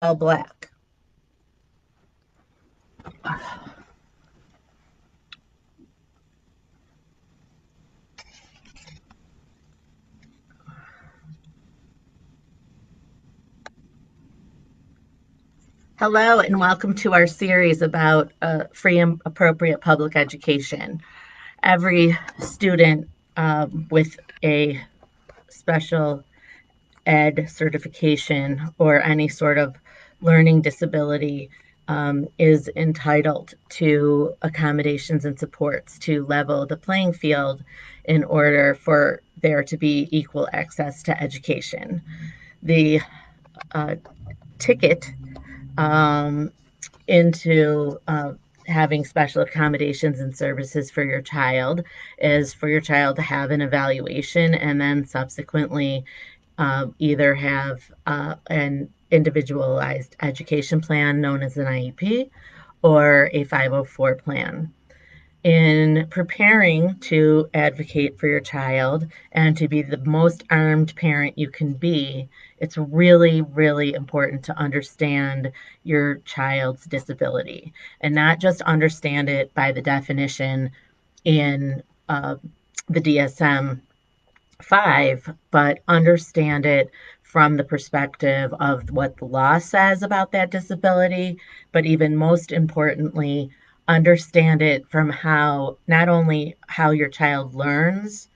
all black. Hello, and welcome to our series about free and appropriate public education. Every student with a special ed certification or any sort of learning disability is entitled to accommodations and supports to level the playing field in order for there to be equal access to education. The uh, ticket um, into having special accommodations and services for your child is for your child to have an evaluation and then subsequently either have an individualized education plan known as an IEP or a 504 plan. In preparing to advocate for your child and to be the most armed parent you can be, it's really, really important to understand your child's disability and not just understand it by the definition in the DSM 5, but understand it from the perspective of what the law says about that disability, but even most importantly, understand it from how not only how your child learns,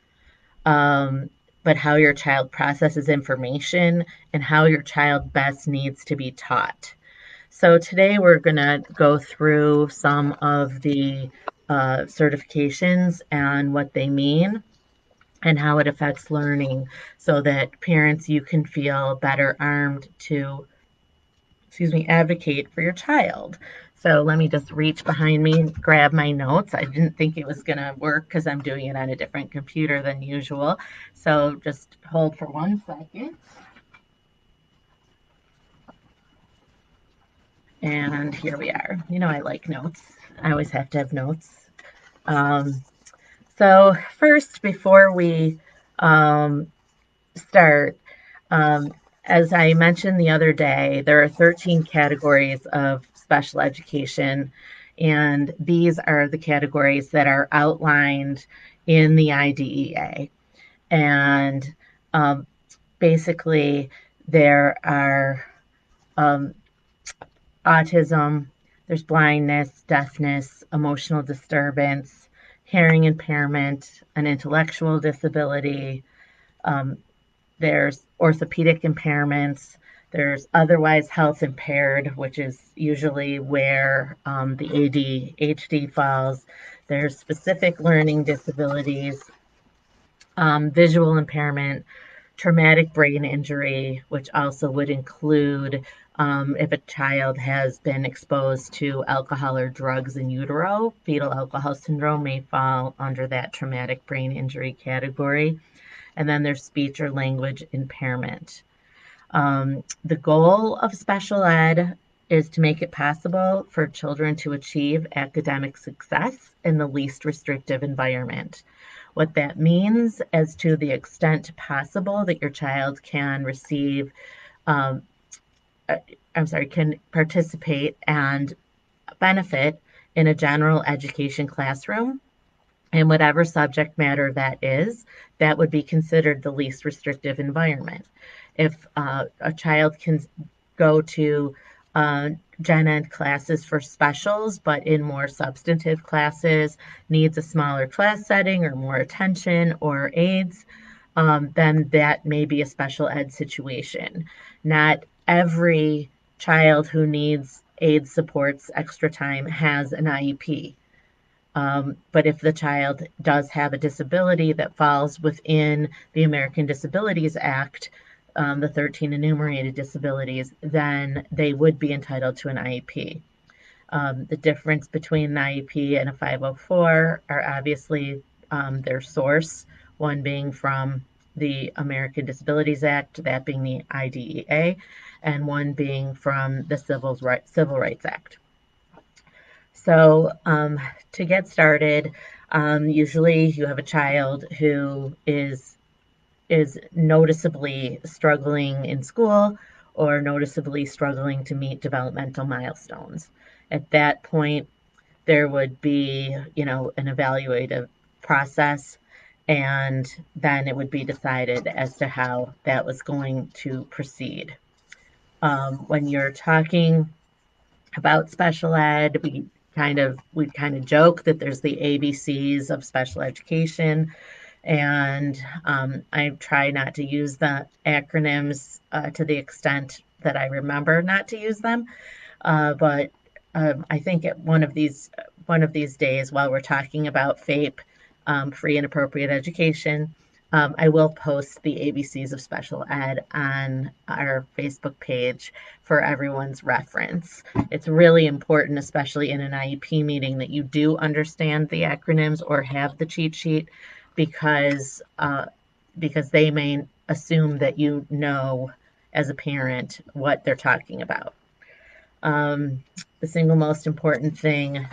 um, but how your child processes information and how your child best needs to be taught. So today we're going to go through some of the certifications and what they mean and how it affects learning so that parents you can feel better armed to advocate for your child. So let me just reach behind me and grab my notes. I didn't think it was going to work because I'm doing it on a different computer than usual. So just hold for 1 second. And here we are. You know, I like notes. I always have to have notes. Um, so first, before we um, start, Um, as I mentioned the other day, there are 13 categories of special education, and these are the categories that are outlined in the IDEA. And um, basically, there are um, autism, there's blindness, deafness, emotional disturbance, hearing impairment, an intellectual disability, um, there's orthopedic impairments. There's otherwise health impaired, which is usually where the ADHD falls. There's specific learning disabilities, visual impairment, traumatic brain injury, which also would include if a child has been exposed to alcohol or drugs in utero. Fetal alcohol syndrome may fall under that traumatic brain injury category. And then there's speech or language impairment. The goal of special ed is to make it possible for children to achieve academic success in the least restrictive environment. What that means is to the extent possible that your child can receive, um, uh, can participate and benefit in a general education classroom in whatever subject matter that is, that would be considered the least restrictive environment. If a child can go to gen ed classes for specials, but in more substantive classes, needs a smaller class setting or more attention or aids, then that may be a special ed situation. Not every child who needs aid supports extra time has an IEP. But if the child does have a disability that falls within the American Disabilities Act, the 13 enumerated disabilities, then they would be entitled to an IEP. The difference between an IEP and a 504 are obviously their source, one being from the American Disabilities Act, that being the IDEA, and one being from the Civil Rights Act. So, to get started, usually you have a child who is noticeably struggling in school or noticeably struggling to meet developmental milestones. At that point, there would be, an evaluative process, and then it would be decided as to how that was going to proceed. When you're talking about special ed, we kind of joke that there's the ABCs of special education, and I try not to use the acronyms to the extent that I remember not to use them. But I think at one of these days, while we're talking about FAPE, free and appropriate education, I will post the ABCs of special ed on our Facebook page for everyone's reference. It's really important, especially in an IEP meeting, that you do understand the acronyms or have the cheat sheet, because because they may assume that you know as a parent what they're talking about. Um, the single most important thing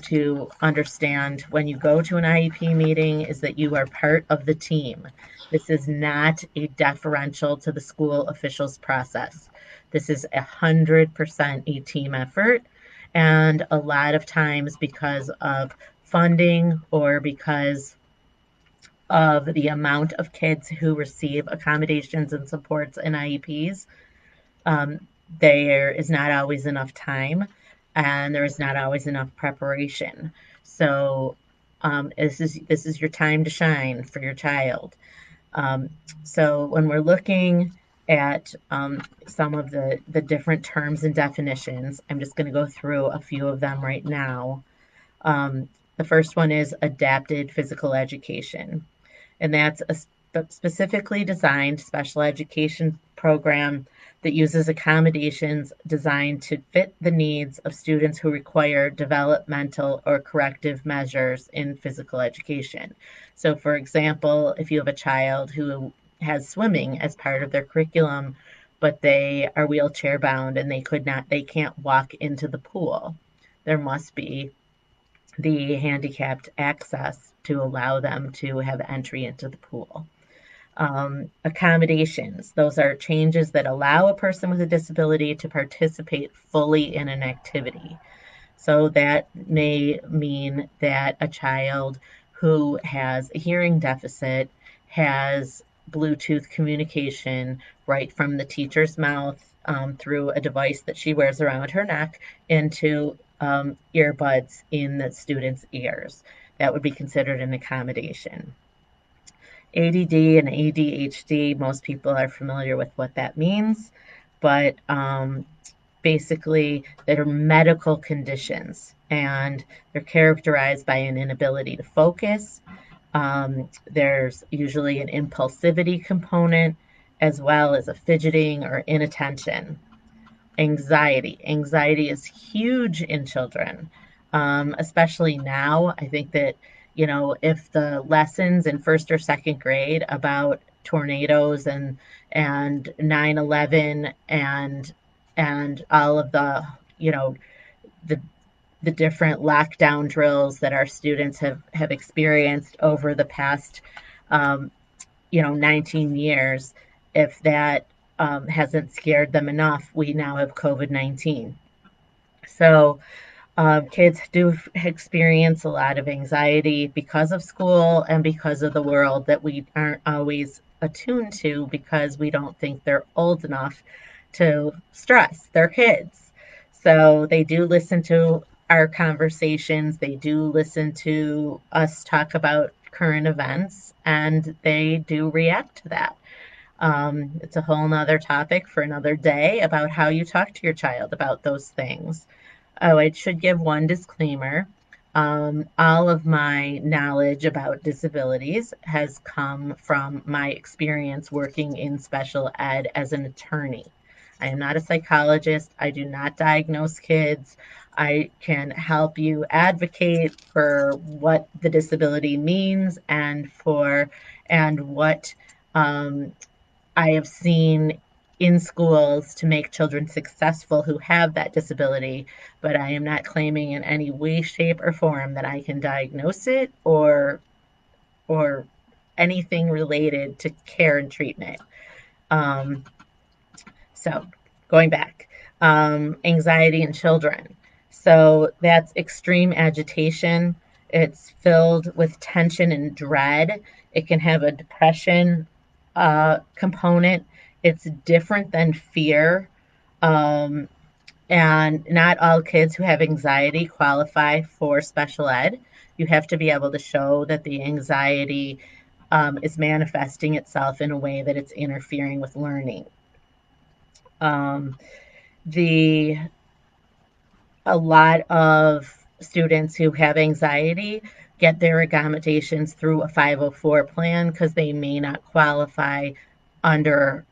to understand when you go to an IEP meeting is that you are part of the team. This is not a deferential to the school officials process. This is 100% a team effort. And a lot of times, because of funding or because of the amount of kids who receive accommodations and supports in IEPs, um, there is not always enough time, and there is not always enough preparation. So this is your time to shine for your child. Um, so when we're looking at some of the different terms and definitions, I'm just going to go through a few of them right now. The first one is adapted physical education, and that's a specifically designed special education program that uses accommodations designed to fit the needs of students who require developmental or corrective measures in physical education. So, for example, if you have a child who has swimming as part of their curriculum, but they are wheelchair bound and they can't walk into the pool, there must be the handicapped access to allow them to have entry into the pool. Accommodations, those are changes that allow a person with a disability to participate fully in an activity. So that may mean that a child who has a hearing deficit has Bluetooth communication right from the teacher's mouth, through a device that she wears around her neck, into earbuds in the student's ears. That would be considered an accommodation. ADD and ADHD, most people are familiar with what that means, but basically, they're medical conditions, and they're characterized by an inability to focus. There's usually an impulsivity component, as well as a fidgeting or inattention. Anxiety is huge in children, especially now. I think that, if the lessons in first or second grade about tornadoes and 9/11 and all of the the different lockdown drills that our students have experienced over the past, 19 years, if that hasn't scared them enough, we now have COVID-19. So kids do experience a lot of anxiety because of school and because of the world that we aren't always attuned to, because we don't think they're old enough to stress. They're kids. So they do listen to our conversations, they do listen to us talk about current events, and they do react to that. It's a whole nother topic for another day about how you talk to your child about those things. Oh, I should give one disclaimer. All of my knowledge about disabilities has come from my experience working in special ed as an attorney. I am not a psychologist. I do not diagnose kids. I can help you advocate for what the disability means, and what um, I have seen in schools to make children successful who have that disability, but I am not claiming in any way, shape, or form that I can diagnose it, or anything related to care and treatment. Um, So, going back, anxiety in children. So, that's extreme agitation. It's filled with tension and dread. It can have a depression component. It's different than fear. Um, and not all kids who have anxiety qualify for special ed. You have to be able to show that the anxiety is manifesting itself in a way that it's interfering with learning. Um, the A lot of students who have anxiety get their accommodations through a 504 plan because they may not qualify under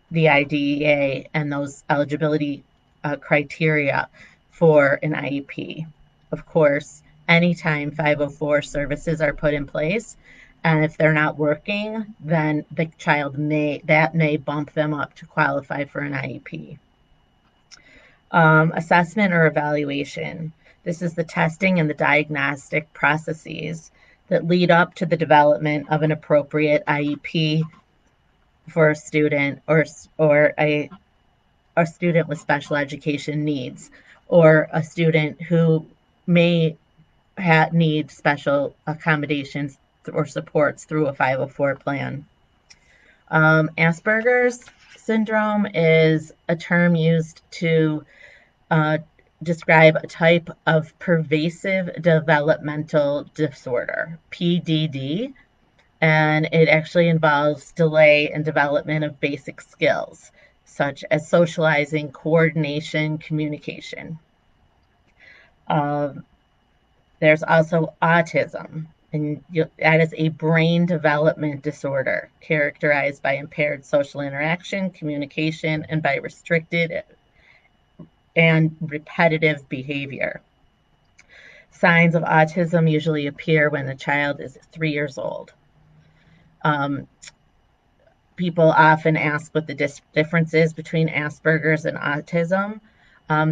the IDEA and those eligibility criteria for an IEP. Of course, anytime 504 services are put in place, and if they're not working, then the child may bump them up to qualify for an IEP. Assessment or evaluation. This is the testing and the diagnostic processes that lead up to the development of an appropriate IEP for a student or a student with special education needs or a student who may need special accommodations or supports through a 504 plan. Asperger's syndrome is a term used to uh, describe a type of pervasive developmental disorder, PDD, and it actually involves delay in development of basic skills such as socializing, coordination, communication. Um, there's also autism, and that is a brain development disorder characterized by impaired social interaction, communication, and by restricted and repetitive behavior. Signs of autism usually appear when the child is 3 years old. Um, People often ask what the difference is between Asperger's and autism.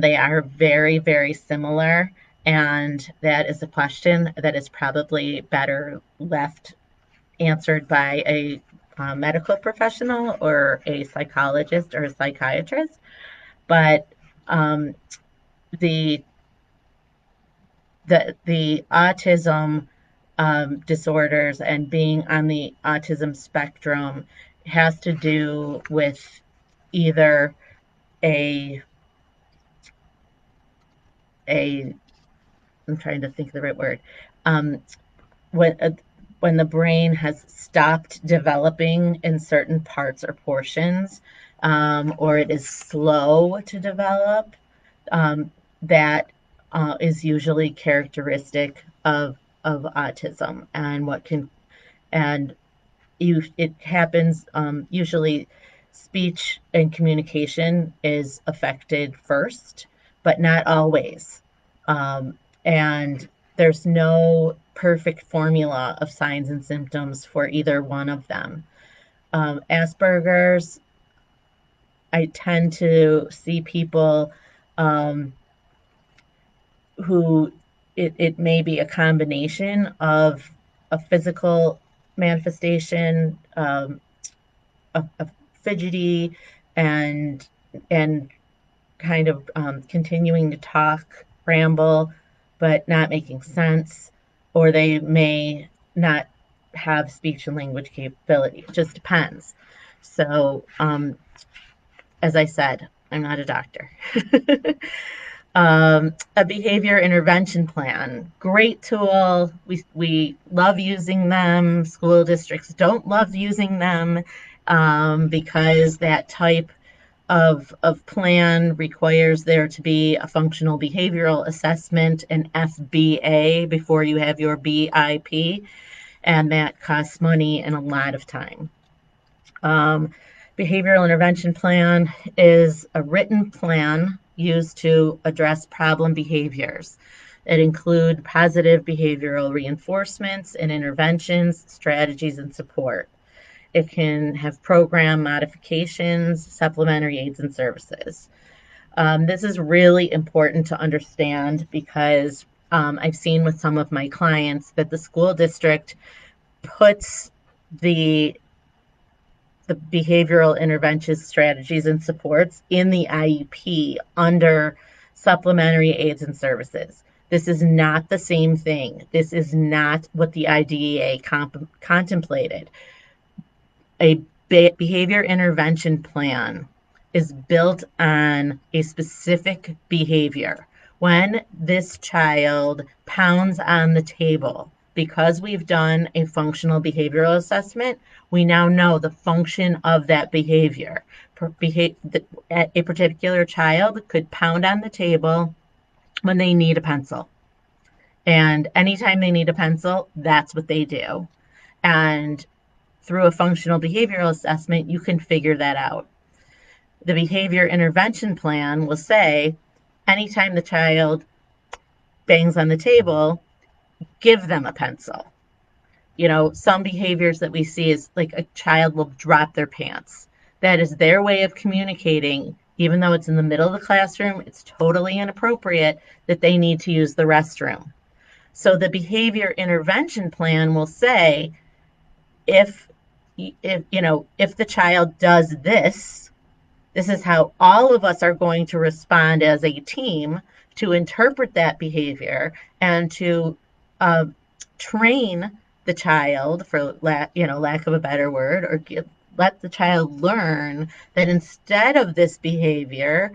They are very, very similar, and that is a question that is probably better left answered by a medical professional or a psychologist or a psychiatrist. But um, the the autism disorders and being on the autism spectrum has to do with either a a I'm trying to think of the right word. Um, when uh, when the brain has stopped developing in certain parts or portions, or it is slow to develop, um, that is usually characteristic of autism and what can and it happens usually speech and communication is affected first, but not always. And there's no perfect formula of signs and symptoms for either one of them. Asperger's, I tend to see people um, who it may be a combination of a physical manifestation, a fidgety and and kind of continuing to talk, ramble, but not making sense, or they may not have speech and language capability. It just depends. So, as I said, I'm not a doctor. A behavior intervention plan, great tool. We love using them. School districts don't love using them because that type of plan requires there to be a functional behavioral assessment, an FBA, before you have your BIP, and that costs money and a lot of time. Um, Behavioral intervention plan is a written plan used to address problem behaviors. It include positive behavioral reinforcements and interventions, strategies, and support. It can have program modifications, supplementary aids and services. This is really important to understand because I've seen with some of my clients that the school district puts the the behavioral intervention strategies and supports in the IEP under supplementary aids and services. This is not the same thing. This is not what the IDEA contemplated. A behavior intervention plan is built on a specific behavior. When this child pounds on the table, because we've done a functional behavioral assessment, we now know the function of that behavior. A particular child could pound on the table when they need a pencil. And anytime they need a pencil, that's what they do. And through a functional behavioral assessment, you can figure that out. The behavior intervention plan will say, anytime the child bangs on the table, give them a pencil. Some behaviors that we see is like a child will drop their pants. That is their way of communicating, even though it's in the middle of the classroom, it's totally inappropriate that they need to use the restroom. So the behavior intervention plan will say, if if the child does this, this is how all of us are going to respond as a team to interpret that behavior and to uh, train the child, for lack of a better word, or let the child learn that instead of this behavior,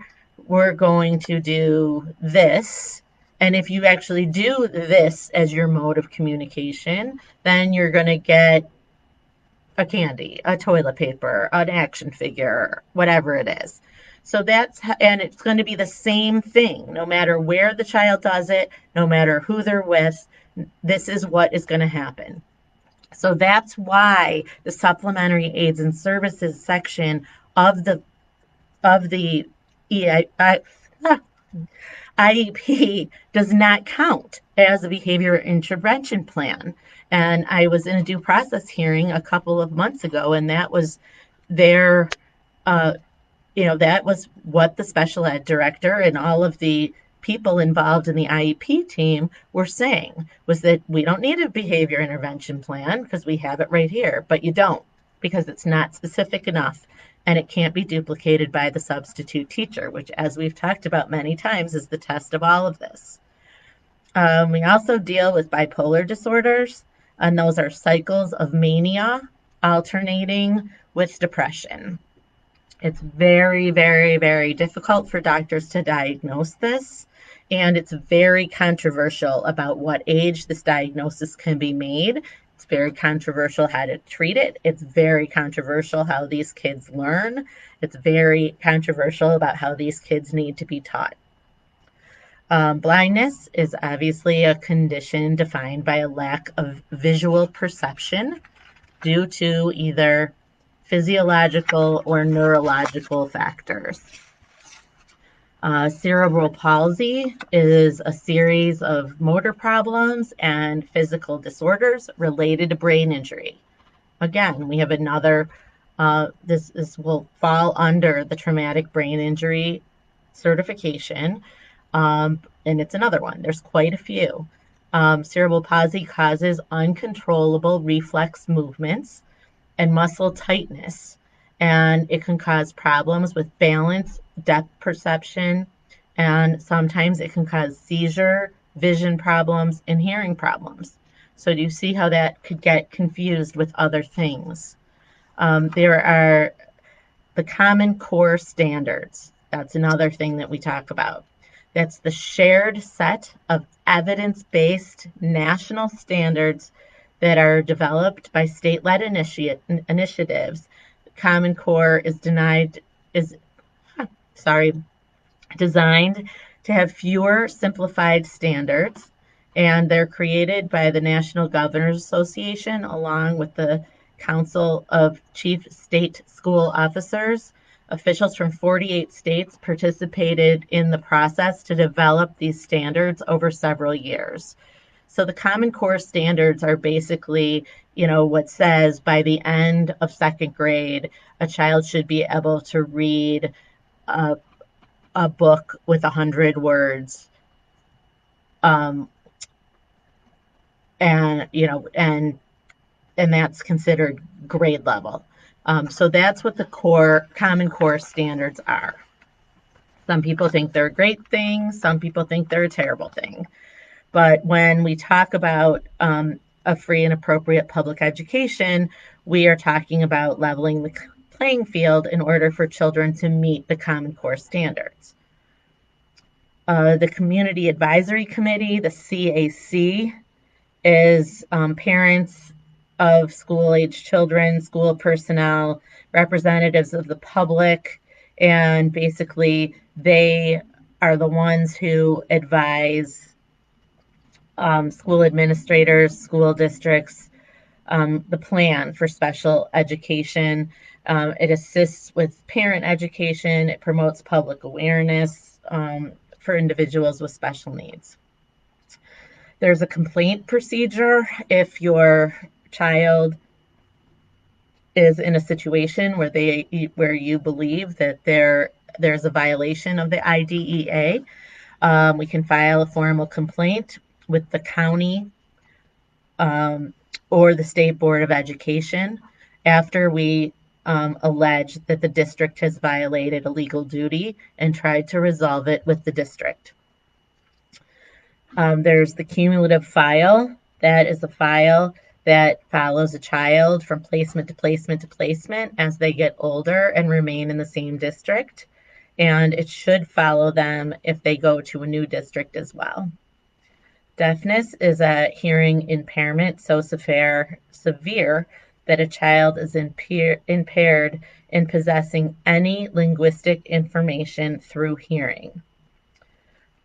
we're going to do this. And if you actually do this as your mode of communication, then you're going to get a candy, a toilet paper, an action figure, whatever it is. So and it's going to be the same thing, no matter where the child does it, no matter who they're with, this is what is going to happen. So that's why the supplementary aids and services section of the IEP does not count as a behavior intervention plan. And I was in a due process hearing a couple of months ago, and that was their, uh, that was what the special ed director and all of the people involved in the IEP team were saying, was that we don't need a behavior intervention plan because we have it right here, but you don't, because it's not specific enough and it can't be duplicated by the substitute teacher, which, as we've talked about many times, is the test of all of this. We also deal with bipolar disorders, and those are cycles of mania alternating with depression. It's very, very, very difficult for doctors to diagnose this, and it's very controversial about what age this diagnosis can be made. It's very controversial how to treat it. It's very controversial how these kids learn. It's very controversial about how these kids need to be taught. Blindness is obviously a condition defined by a lack of visual perception due to either physiological or neurological factors. Cerebral palsy is a series of motor problems and physical disorders related to brain injury. Again, we have another, this will fall under the traumatic brain injury certification, and it's another one. There's quite a few. Cerebral palsy causes uncontrollable reflex movements and muscle tightness, and it can cause problems with balance, depth perception, and sometimes it can cause seizure, vision problems, and hearing problems. So do you see how that could get confused with other things? There are the Common Core standards. That's another thing that we talk about. That's the shared set of evidence-based national standards that are developed by state-led initiatives. Common Core is designed to have fewer simplified standards, and they're created by the National Governors Association along with the Council of Chief State School Officers. Officials from 48 states participated in the process to develop these standards over several years. So the Common Core standards are basically, what says by the end of second grade, a child should be able to read a book with 100 words, um, and and that's considered grade level. So that's what the core Common Core standards are. Some people think they're a great thing. Some people think they're a terrible thing. But when we talk about a free and appropriate public education, we are talking about leveling the playing field in order for children to meet the Common Core standards. The Community Advisory Committee, the CAC, is parents of school-age children, school personnel, representatives of the public, and basically they are the ones who advise school administrators, school districts, the plan for special education. It assists with parent education. It promotes public awareness for individuals with special needs. There's a complaint procedure if your child is in a situation where you believe that there's a violation of the IDEA. We can file a formal complaint with the county or the State Board of Education after we allege that the district has violated a legal duty and tried to resolve it with the district. There's the cumulative file. That is a file that follows a child from placement to placement to placement as they get older and remain in the same district. And it should follow them if they go to a new district as well. Deafness is a hearing impairment so severe that a child is impaired in possessing any linguistic information through hearing.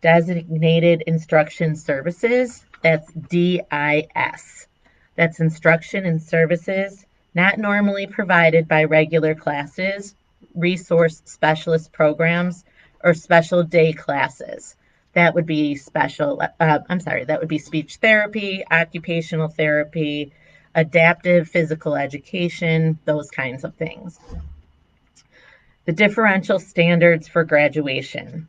Designated Instruction Services, that's DIS. That's instruction and services not normally provided by regular classes, resource specialist programs, or special day classes. That would be that would be speech therapy, occupational therapy, adaptive physical education, those kinds of things. The differential standards for graduation.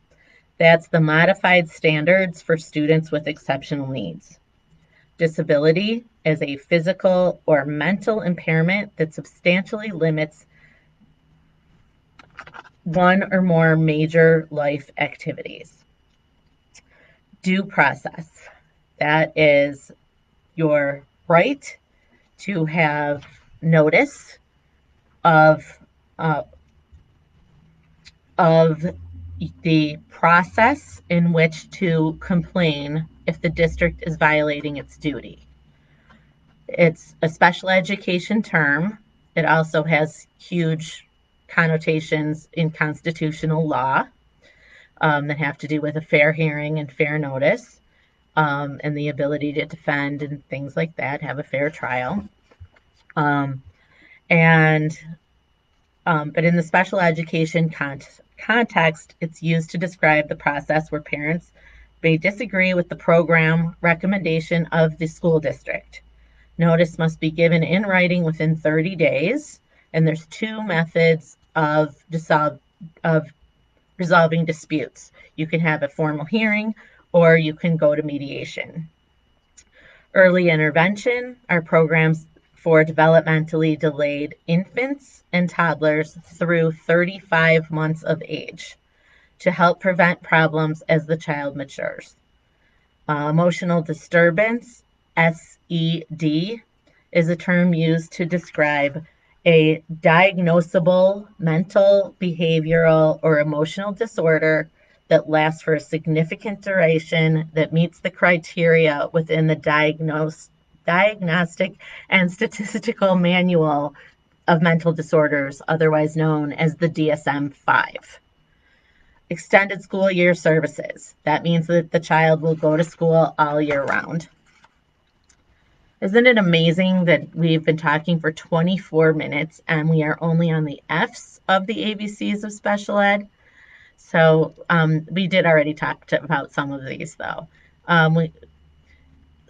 That's the modified standards for students with exceptional needs. Disability is a physical or mental impairment that substantially limits one or more major life activities. Due process. That is your right to have notice of uh, of the process in which to complain if the district is violating its duty. It's a special education term. It also has huge connotations in constitutional law that have to do with a fair hearing and fair notice, and the ability to defend and things like that, have a fair trial. And but in the special education context, it's used to describe the process where parents may disagree with the program recommendation of the school district. Notice must be given in writing within 30 days, and there's two methods of resolving disputes. You can have a formal hearing, or you can go to mediation. Early intervention are programs for developmentally delayed infants and toddlers through 35 months of age to help prevent problems as the child matures. Emotional disturbance, SED, is a term used to describe a diagnosable mental, behavioral, or emotional disorder that lasts for a significant duration that meets the criteria within the Diagnostic and Statistical Manual of Mental Disorders, otherwise known as the DSM-5. Extended school year services. That means that the child will go to school all year round. Isn't it amazing that we've been talking for 24 minutes and we are only on the F's of the ABCs of special ed? So we did already talk about some of these though.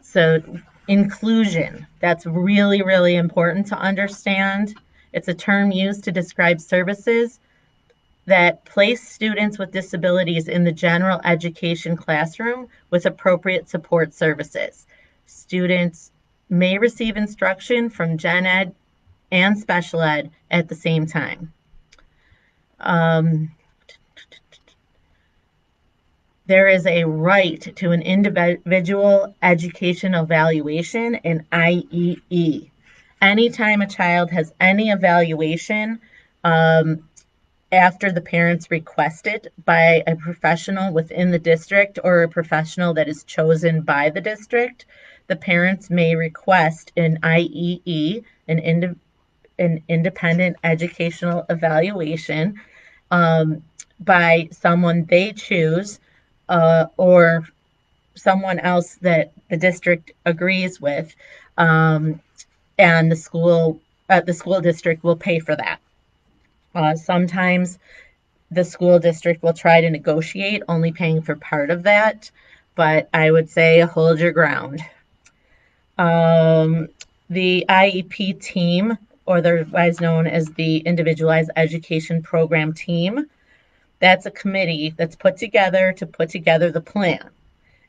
So inclusion, that's really, really important to understand. It's a term used to describe services that place students with disabilities in the general education classroom with appropriate support services. Students may receive instruction from gen ed and special ed at the same time. Um, there is a right to an individual education evaluation, an IEE. Anytime a child has any evaluation, um, after the parents request it by a professional within the district or a professional that is chosen by the district, the parents may request an IEE, an independent educational evaluation, um, by someone they choose, or someone else that the district agrees with, um, and the school district will pay for that. Sometimes the school district will try to negotiate only paying for part of that, but I would say hold your ground. Um, the IEP team, or otherwise known as the Individualized Education Program team, that's a committee that's put together to put together the plan.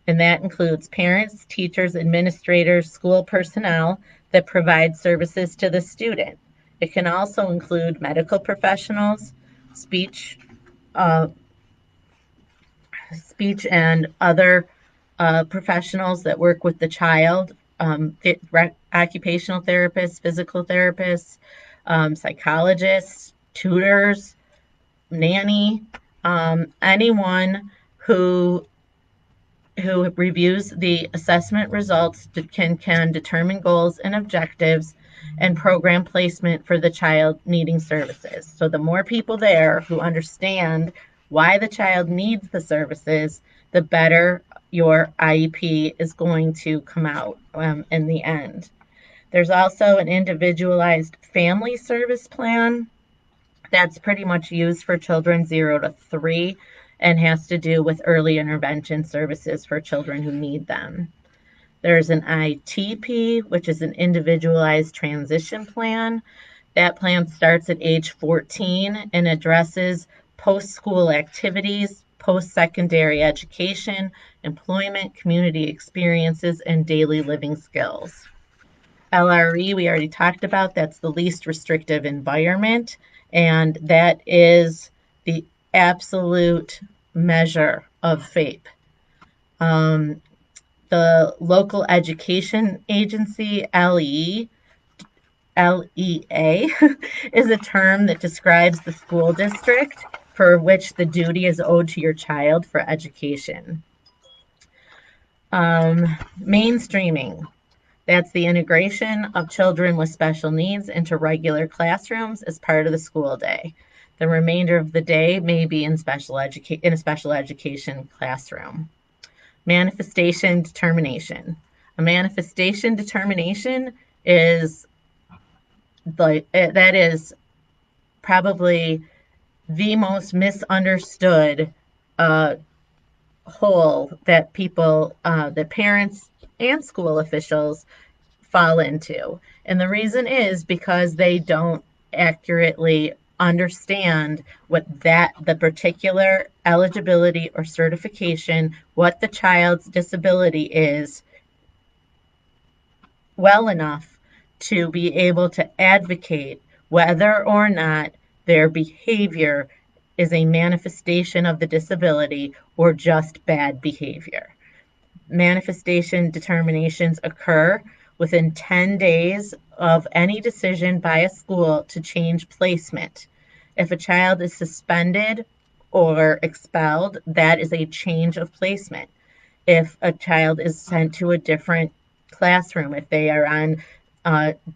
And that includes parents, teachers, administrators, school personnel that provide services to the student. It can also include medical professionals, speech, uh, speech and other professionals that work with the child, occupational therapists, physical therapists, psychologists, tutors, nanny, anyone who reviews the assessment results can determine goals and objectives and program placement for the child needing services. So the more people there who understand why the child needs the services, the better your IEP is going to come out in the end. There's also an individualized family service plan that's pretty much used for children 0 to 3 and has to do with early intervention services for children who need them. There's an ITP, which is an individualized transition plan. That plan starts at age 14 and addresses post school activities, post secondary education, employment, community experiences, and daily living skills. LRE, we already talked about, that's the least restrictive environment, and that is the absolute measure of FAPE. Um, the local education agency, LEA, is a term that describes the school district for which the duty is owed to your child for education. Mainstreaming. That's the integration of children with special needs into regular classrooms as part of the school day. The remainder of the day may be in a special education classroom. Manifestation determination. A manifestation determination is that is probably the most misunderstood uh, hole that that parents and school officials fall into. And the reason is because they don't accurately understand what the particular eligibility or certification, what the child's disability is, well enough to be able to advocate whether or not their behavior is a manifestation of the disability or just bad behavior. Manifestation determinations occur within 10 days of any decision by a school to change placement. If a child is suspended or expelled, that is a change of placement. If a child is sent to a different classroom, if they are on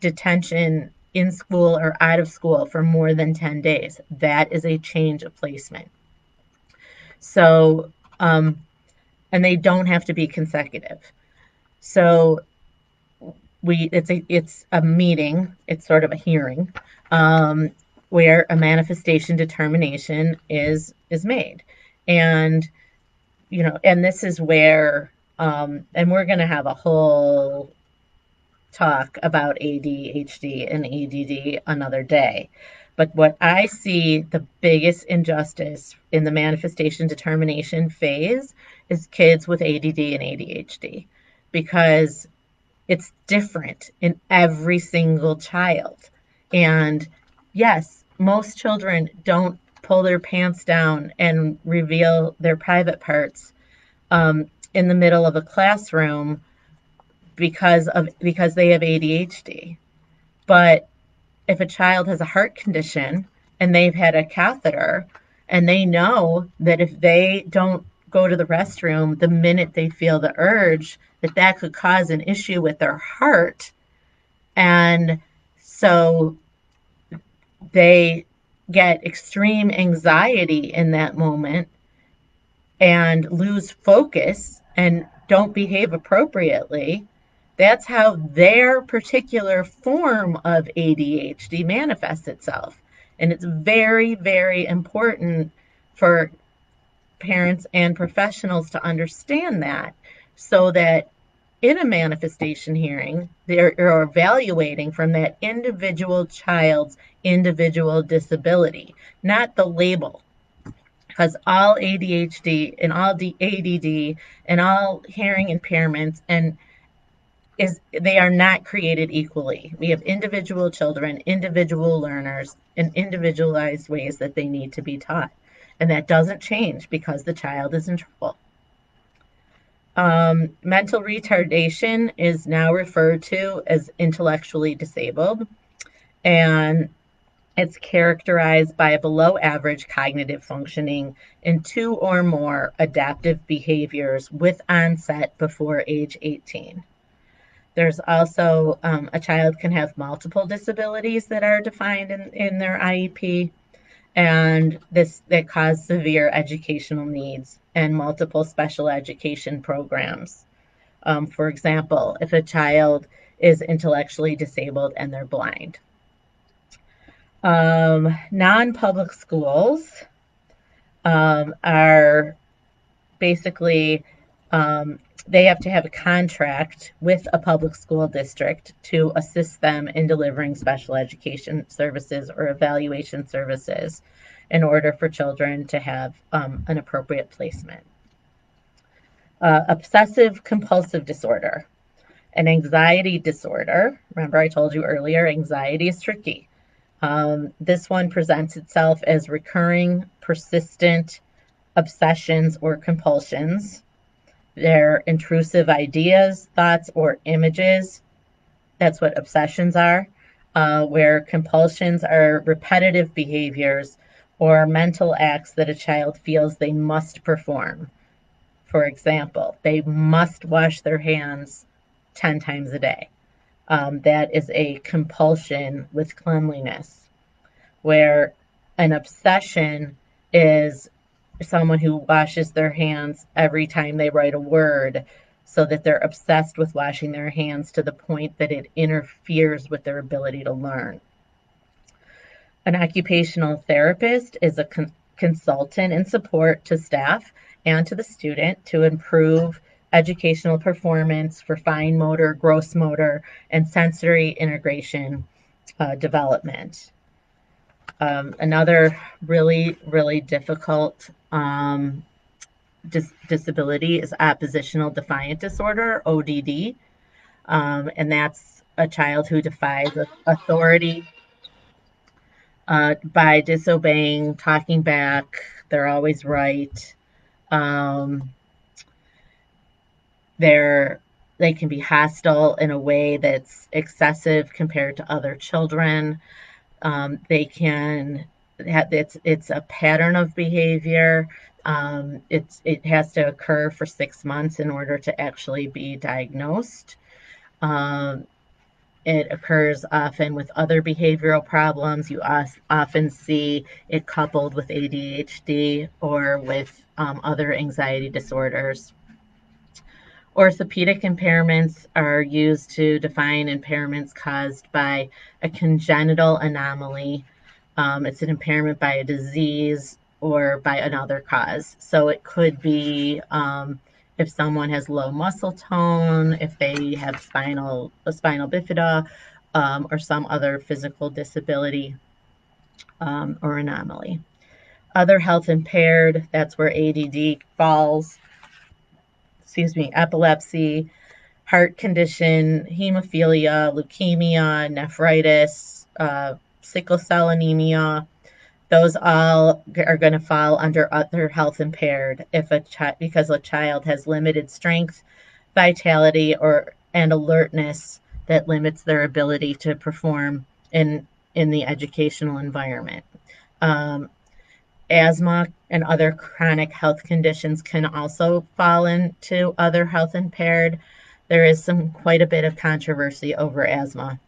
detention in school or out of school for more than 10 days, that is a change of placement. So, and they don't have to be consecutive. So it's a meeting, it's sort of a hearing, um, where a manifestation determination is made. And and this is where and we're going to have a whole talk about ADHD and ADD another day. But what I see the biggest injustice in the manifestation determination phase is kids with ADD and ADHD, because it's different in every single child. And yes, most children don't pull their pants down and reveal their private parts in the middle of a classroom because they have ADHD. But if a child has a heart condition and they've had a catheter and they know that if they don't go to the restroom the minute they feel the urge, that that could cause an issue with their heart, and so they get extreme anxiety in that moment and lose focus and don't behave appropriately. That's how their particular form of ADHD manifests itself. And it's very, very important for parents and professionals to understand that, so that in a manifestation hearing, they're evaluating from that individual child's individual disability, not the label. Because all ADHD and all ADD and all hearing impairments and is they are not created equally. We have individual children, individual learners, and individualized ways that they need to be taught. And that doesn't change because the child is in trouble. Mental retardation is now referred to as intellectually disabled, and it's characterized by a below average cognitive functioning in two or more adaptive behaviors with onset before age 18. There's also a child can have multiple disabilities that are defined in their IEP, and this that cause severe educational needs and multiple special education programs. For example, if a child is intellectually disabled and they're blind. Non-public schools are basically they have to have a contract with a public school district to assist them in delivering special education services or evaluation services in order for children to have an appropriate placement. Obsessive compulsive disorder, an anxiety disorder. Remember, I told you earlier, anxiety is tricky. This one presents itself as recurring, persistent obsessions or compulsions. They're intrusive ideas, thoughts, or images. That's what obsessions are, where compulsions are repetitive behaviors or mental acts that a child feels they must perform. For example, they must wash their hands 10 times a day. That is a compulsion with cleanliness, where an obsession is someone who washes their hands every time they write a word, so that they're obsessed with washing their hands to the point that it interferes with their ability to learn. An occupational therapist is a consultant and support to staff and to the student to improve educational performance for fine motor, gross motor, and sensory integration development. Another really, really difficult disability is oppositional defiant disorder, ODD, and that's a child who defies authority by disobeying, talking back. They're always right. Um, they're they can be hostile in a way that's excessive compared to other children. They can have it's a pattern of behavior. It has to occur for 6 months in order to actually be diagnosed. Um, it occurs often with other behavioral problems. You often see it coupled with ADHD or with other anxiety disorders. Orthopedic impairments are used to define impairments caused by a congenital anomaly. It's an impairment by a disease or by another cause. So it could be if someone has low muscle tone, if they have a spinal bifida, or some other physical disability or anomaly. Other health impaired, that's where ADD falls. Excuse me, epilepsy, heart condition, hemophilia, leukemia, nephritis, sickle cell anemia, those all are going to fall under other health impaired if because a child has limited strength, vitality, or and alertness that limits their ability to perform in the educational environment. Um, Asthma and other chronic health conditions can also fall into other health impaired. There is quite a bit of controversy over asthma.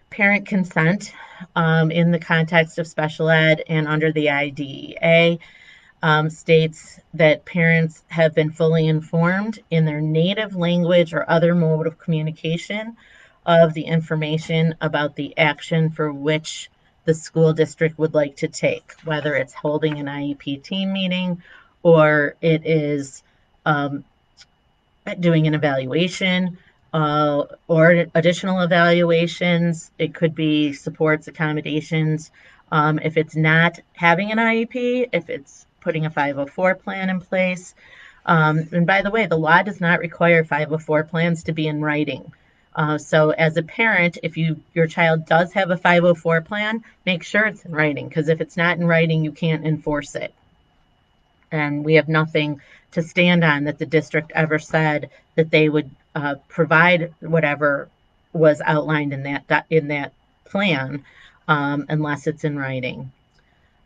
Parent consent in the context of special ed and under the IDEA states that parents have been fully informed in their native language or other mode of communication of the information about the action for which the school district would like to take, whether it's holding an IEP team meeting or it is um, doing an evaluation or additional evaluations. It could be supports, accommodations. If it's not having an IEP, if it's putting a 504 plan in place. And by the way, the law does not require 504 plans to be in writing. So as a parent, if your child does have a 504 plan, make sure it's in writing, because if it's not in writing, you can't enforce it. And we have nothing to stand on that the district ever said that they would provide whatever was outlined in that plan unless it's in writing.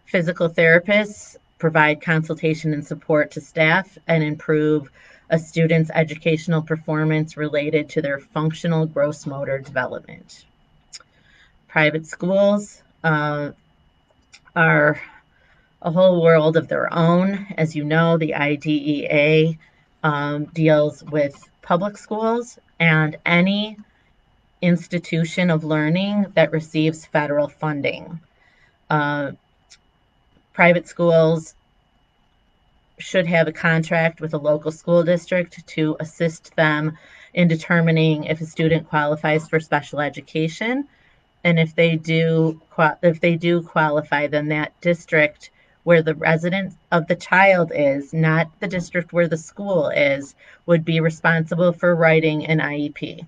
Physical therapists provide consultation and support to staff and improve a student's educational performance related to their functional gross motor development. Private schools are a whole world of their own. As you know, the IDEA deals with public schools and any institution of learning that receives federal funding. Uh, Private schools should have a contract with a local school district to assist them in determining if a student qualifies for special education. And if they do qualify, then that district where the residence of the child is, not the district where the school is, would be responsible for writing an IEP.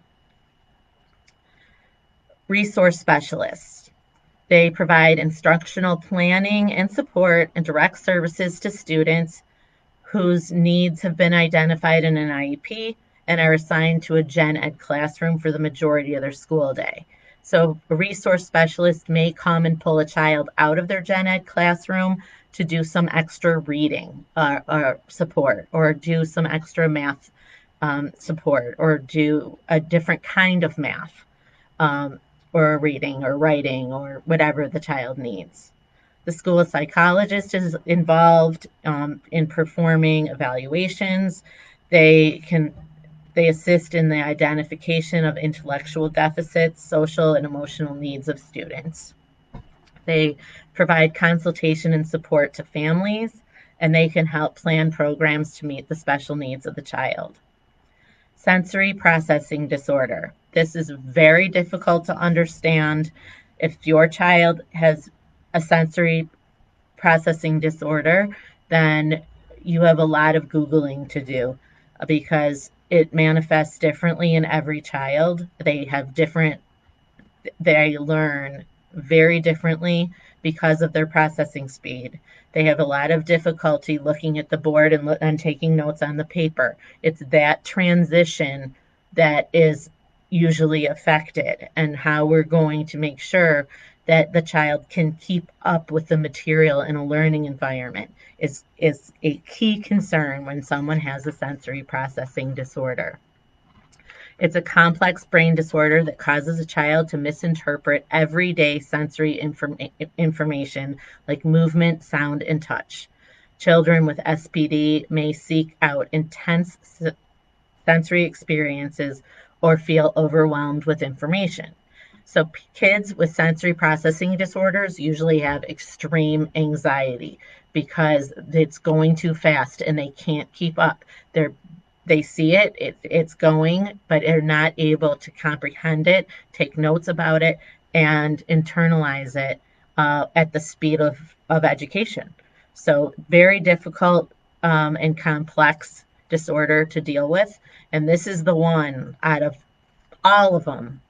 Resource specialists. They provide instructional planning and support and direct services to students whose needs have been identified in an IEP and are assigned to a gen ed classroom for the majority of their school day. So a resource specialist may come and pull a child out of their gen ed classroom to do some extra reading or support, or do some extra math support, or do a different kind of math, or reading or writing or whatever the child needs. The school psychologist is involved in performing evaluations. They can they assist in the identification of intellectual deficits, social and emotional needs of students. They provide consultation and support to families, and they can help plan programs to meet the special needs of the child. Sensory processing disorder. This is very difficult to understand. If your child has a sensory processing disorder, then you have a lot of Googling to do because it manifests differently in every child. They learn very differently because of their processing speed. They have a lot of difficulty looking at the board and taking notes on the paper. It's that transition that is usually affected, and how we're going to make sure that the child can keep up with the material in a learning environment is a key concern when someone has a sensory processing disorder. It's a complex brain disorder that causes a child to misinterpret everyday sensory information like movement, sound, and touch. Children with SPD may seek out intense sensory experiences or feel overwhelmed with information. So, kids with sensory processing disorders usually have extreme anxiety because it's going too fast and they can't keep up. They see it's going, but they're not able to comprehend it, take notes about it, and internalize it at the speed of education. So, very difficult and complex disorder to deal with. And this is the one out of all of them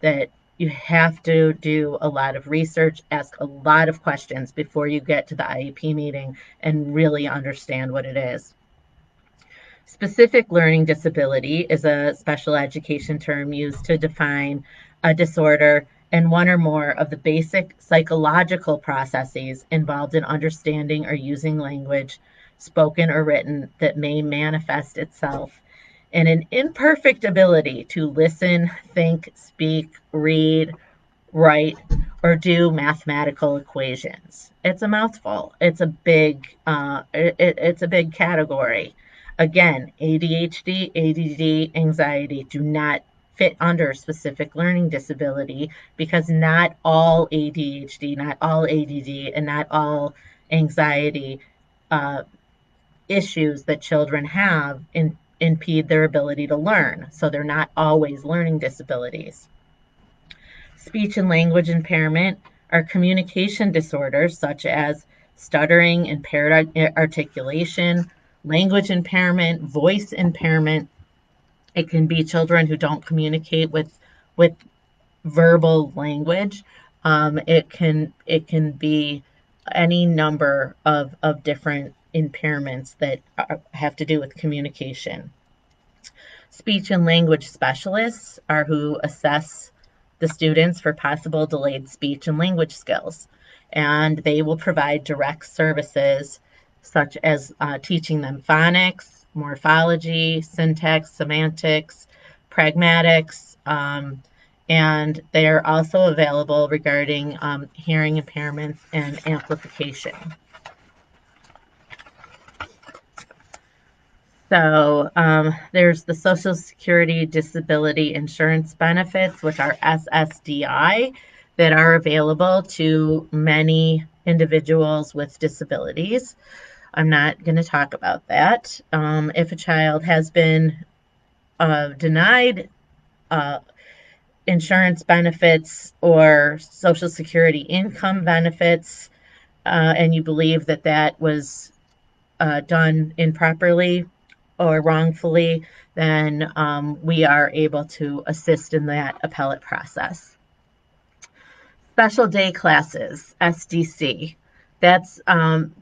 that You have to do a lot of research, ask a lot of questions before you get to the IEP meeting and really understand what it is. Specific learning disability is a special education term used to define a disorder and one or more of the basic psychological processes involved in understanding or using language, spoken or written, that may manifest itself in an imperfect ability to listen, think, speak, read, write, or do mathematical equations. It's a mouthful. It's a big category. Again, ADHD, ADD, anxiety do not fit under specific learning disability because not all ADHD, not all ADD, and not all anxiety uh, issues that children have impede their ability to learn. So they're not always learning disabilities. Speech and language impairment are communication disorders such as stuttering, impaired articulation, language impairment, voice impairment. It can be children who don't communicate with verbal language. It can be any number of different impairments that have to do with communication. Speech and language specialists are who assess the students for possible delayed speech and language skills, and they will provide direct services such as teaching them phonics, morphology, syntax, semantics, pragmatics, and they are also available regarding hearing impairments and amplification. So there's the Social Security Disability Insurance Benefits, which are SSDI, that are available to many individuals with disabilities. I'm not going to talk about that. If a child has been denied uh, insurance benefits or Social Security income benefits, and you believe that that was done improperly or wrongfully, then we are able to assist in that appellate process. Special day classes, SDC, that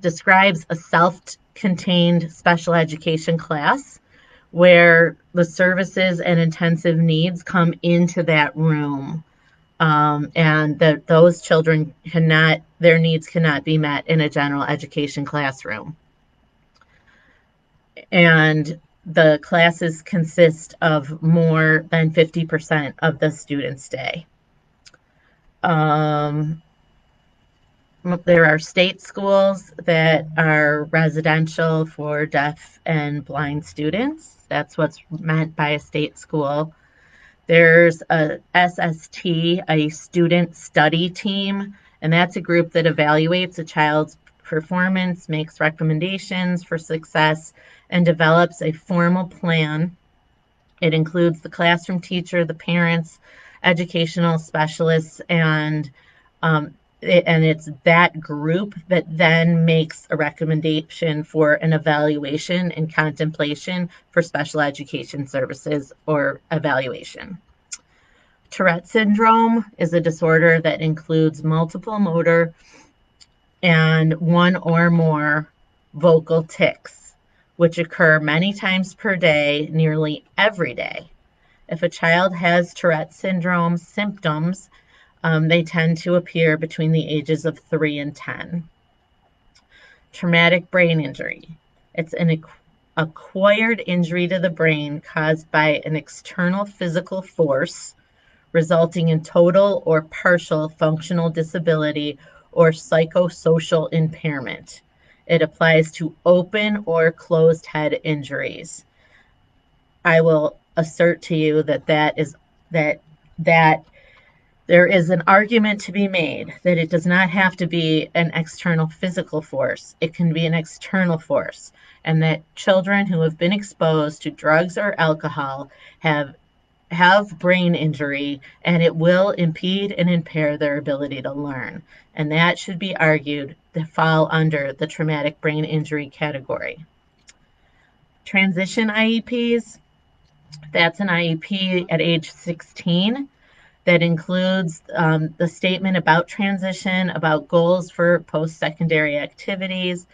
describes a self-contained special education class where the services and intensive needs come into that room. And that those children their needs cannot be met in a general education classroom. And the classes consist of more than 50% of the student's day. Um, there are state schools that are residential for deaf and blind students. That's what's meant by a state school. There's a SST, a student study team, and that's a group that evaluates a child's performance, makes recommendations for success, and develops a formal plan. It includes the classroom teacher, the parents, educational specialists, and it's that group that then makes a recommendation for an evaluation and contemplation for special education services or evaluation. Tourette syndrome is a disorder that includes multiple motor and one or more vocal tics, which occur many times per day, nearly every day. If a child has Tourette syndrome symptoms, they tend to appear between the ages of 3 and 10. Traumatic brain injury. It's an acquired injury to the brain caused by an external physical force resulting in total or partial functional disability or psychosocial impairment. It applies to open or closed head injuries. I will assert to you that there is an argument to be made that it does not have to be an external physical force. It can be an external force, and that children who have been exposed to drugs or alcohol have brain injury, and it will impede and impair their ability to learn. And that should be argued to fall under the traumatic brain injury category. Transition IEPs, that's an IEP at age 16 that includes the statement about transition, about goals for post secondary activities,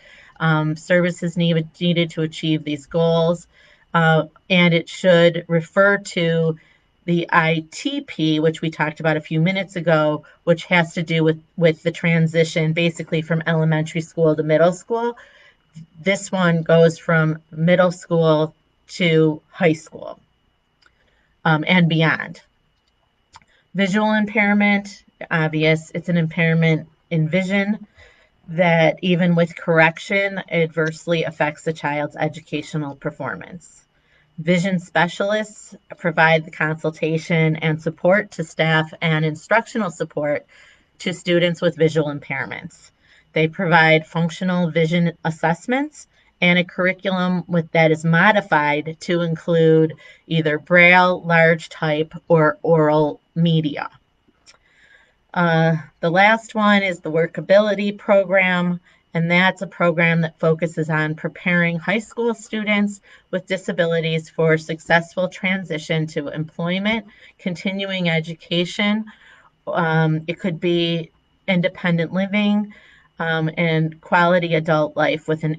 services needed to achieve these goals. And it should refer to the ITP, which we talked about a few minutes ago, which has to do with the transition basically from elementary school to middle school. This one goes from middle school to high school and beyond. Visual impairment, obvious, it's an impairment in vision that even with correction adversely affects the child's educational performance. Vision specialists provide the consultation and support to staff and instructional support to students with visual impairments. They provide functional vision assessments and a curriculum that is modified to include either Braille, large type, or oral media. The last one is the Workability Program, and that's a program that focuses on preparing high school students with disabilities for successful transition to employment, continuing education. It could be independent living and quality adult life with an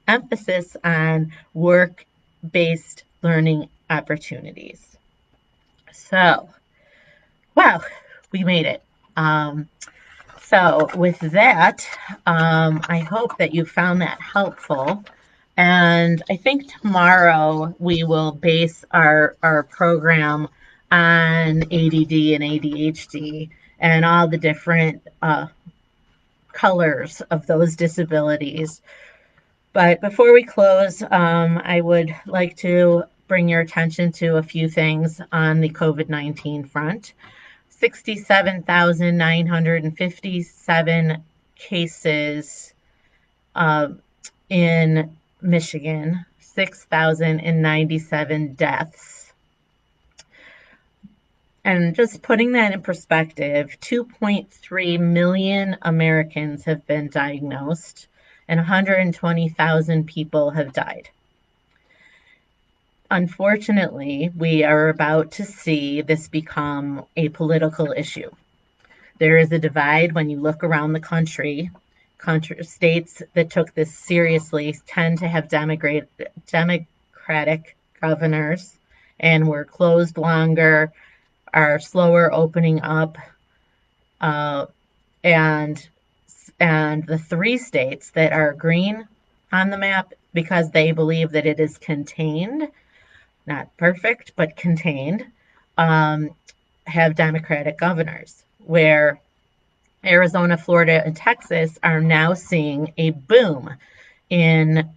emphasis on work-based learning opportunities. So, wow, we made it. Um, So, with that, I hope that you found that helpful. And I think tomorrow we will base our program on ADD and ADHD and all the different colors of those disabilities. But before we close, I would like to bring your attention to a few things on the COVID-19 front. 67,957 cases uh, in Michigan, 6,097 deaths. And just putting that in perspective, 2.3 million Americans have been diagnosed and 120,000 people have died. Unfortunately, we are about to see this become a political issue. There is a divide when you look around the country. States that took this seriously tend to have Democratic governors and were closed longer, are slower opening up, uh, and the three states that are green on the map because they believe that it is contained, not perfect, but contained, um, have Democratic governors, where Arizona, Florida, and Texas are now seeing a boom in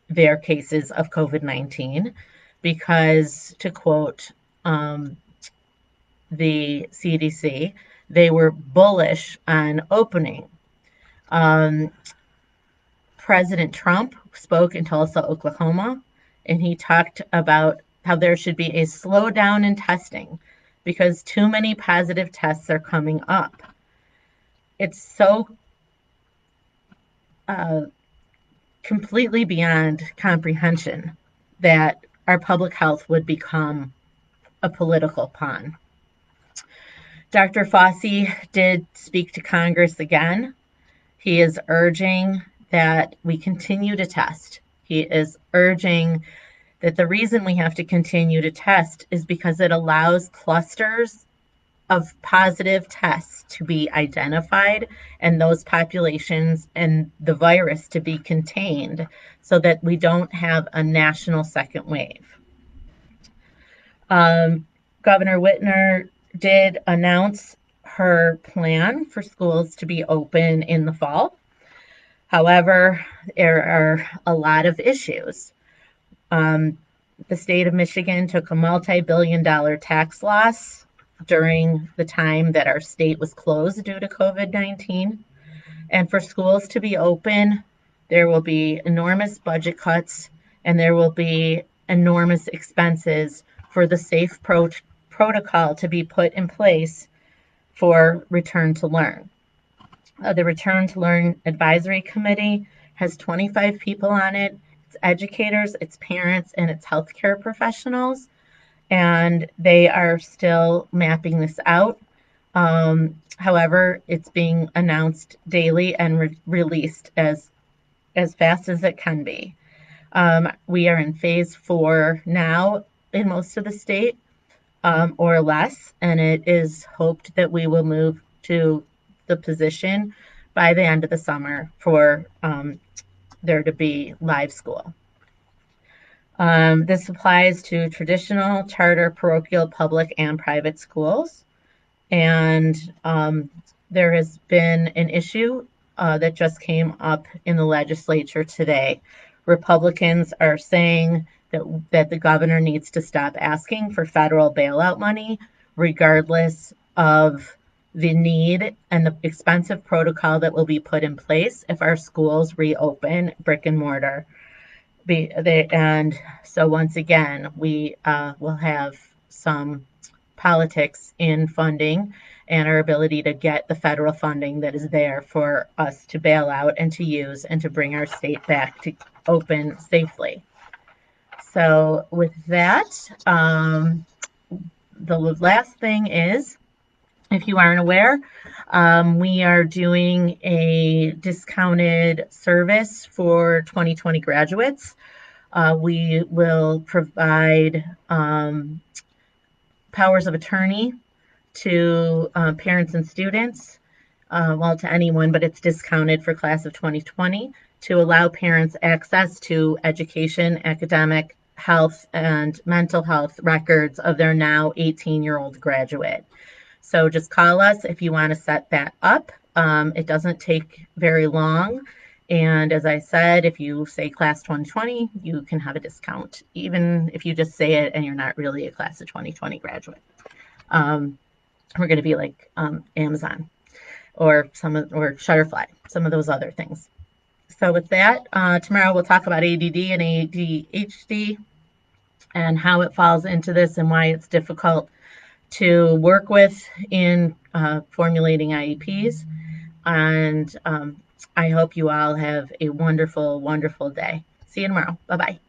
their cases of COVID-19 because, to quote the CDC, they were bullish on opening. President Trump spoke in Tulsa, Oklahoma, and he talked about how there should be a slowdown in testing because too many positive tests are coming up. It's so completely beyond comprehension that our public health would become a political pawn. Dr. Fauci did speak to Congress again. He is urging that we continue to test. He is urging that the reason we have to continue to test is because it allows clusters of positive tests to be identified and those populations and the virus to be contained so that we don't have a national second wave. Governor Whitmer did announce her plan for schools to be open in the fall. However, there are a lot of issues. The state of Michigan took a multi-billion-dollar tax loss during the time that our state was closed due to COVID-19. And for schools to be open, there will be enormous budget cuts and there will be enormous expenses for the safe protocol to be put in place for return to learn. The Return to Learn Advisory Committee has 25 people on it. It's educators, it's parents, and it's healthcare professionals. and they are still mapping this out. However, it's being announced daily and released as fast as it can be. We are in phase 4 now in most of the state, or less, and it is hoped that we will move to the position by the end of the summer for there to be live school. This applies to traditional, charter, parochial, public, and private schools. And there has been an issue that just came up in the legislature today. Republicans are saying that the governor needs to stop asking for federal bailout money, regardless of the need and the expensive protocol that will be put in place if our schools reopen brick and mortar. And so once again, we will have some politics in funding and our ability to get the federal funding that is there for us to bail out and to use and to bring our state back to open safely. So with that, the last thing is, if you aren't aware, we are doing a discounted service for 2020 graduates. We will provide powers of attorney to parents and students, well, to anyone, but it's discounted for class of 2020 to allow parents access to education, academic, health, and mental health records of their now 18-year-old graduate. So just call us if you want to set that up. It doesn't take very long. And as I said, if you say class 2020, you can have a discount, even if you just say it and you're not really a class of 2020 graduate. We're going to be like Amazon or Shutterfly, some of those other things. So with that, tomorrow we'll talk about ADD and ADHD and how it falls into this and why it's difficult to work with in formulating IEPs. And I hope you all have a wonderful, wonderful day. See you tomorrow. Bye-bye.